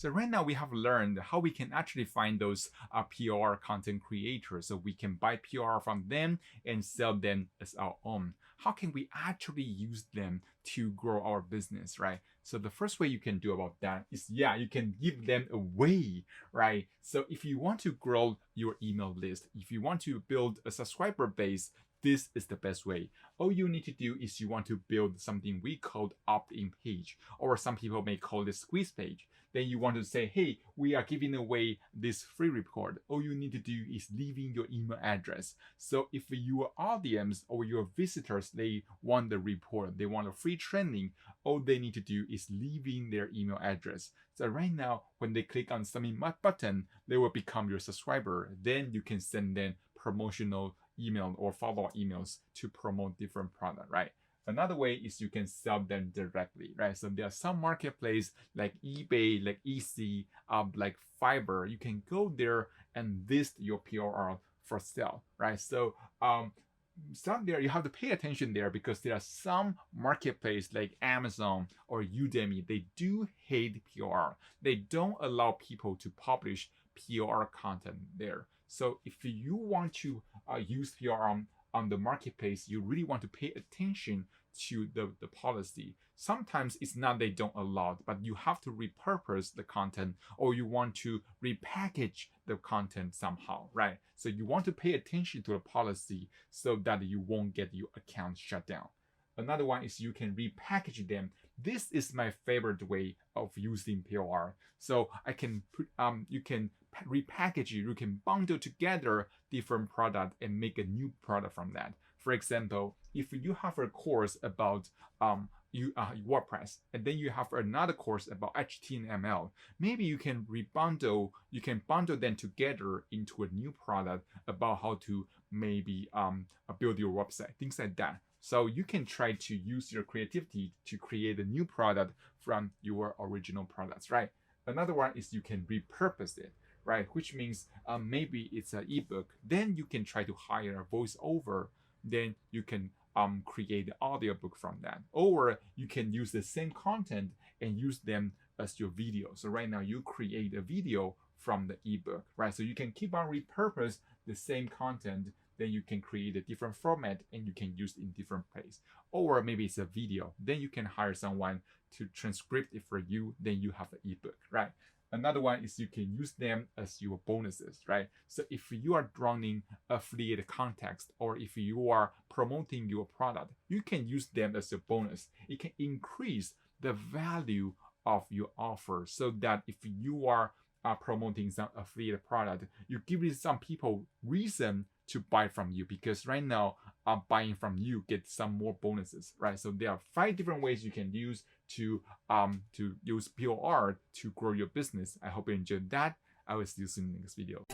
So right now we have learned how we can actually find those PR content creators, so we can buy PR from them and sell them as our own. How can we actually use them to grow our business, right? So the first way you can do about that is, you can give them away, right? So if you want to grow your email list, if you want to build a subscriber base, this is the best way. All you need to do is you want to build something we call opt-in page, or some people may call it squeeze page. Then you want to say, hey, we are giving away this free report. All you need to do is leave in your email address. So if your audience or your visitors, they want the report, they want a free training, all they need to do is leave in their email address. So right now, when they click on submit button, they will become your subscriber. Then you can send them promotional email or follow-up emails to promote different product, right? Another way is you can sell them directly, right? So there are some marketplace like eBay, like Etsy, like Fiverr. You can go there and list your PLR for sale, right? So some there you have to pay attention there, because there are some marketplace like Amazon or Udemy, they do hate PR. They don't allow people to publish PR content there. So if you want to use PR on the marketplace, you really want to pay attention to the policy. Sometimes it's not they don't allow it, but you have to repurpose the content, or you want to repackage the content somehow, right? So you want to pay attention to the policy so that you won't get your account shut down. Another one is you can repackage them. This is my favorite way of using PLR. So I can put, you can repackage it, you can bundle together different product and make a new product from that. For example, if you have a course about WordPress, and then you have another course about HTML, maybe you can bundle them together into a new product about how to maybe build your website, things like that. So you can try to use your creativity to create a new product from your original products, right? Another one is you can repurpose it, right? Which means maybe it's an ebook. Then you can try to hire a voiceover. Then you can create the audiobook from that. Or you can use the same content and use them as your video. So right now you create a video from the ebook, right? So you can keep on repurpose the same content. Then you can create a different format and you can use it in different place. Or maybe it's a video. Then you can hire someone to transcribe it for you. Then you have an ebook, right? Another one is you can use them as your bonuses, right? So if you are running affiliate context, or if you are promoting your product, you can use them as a bonus. It can increase the value of your offer, so that if you are promoting some affiliate product, you give some people reason to buy from you, because right now buying from you get some more bonuses, right? So there are 5 different ways you can use to use PLR to grow your business. I hope you enjoyed that. I will see you soon in the next video.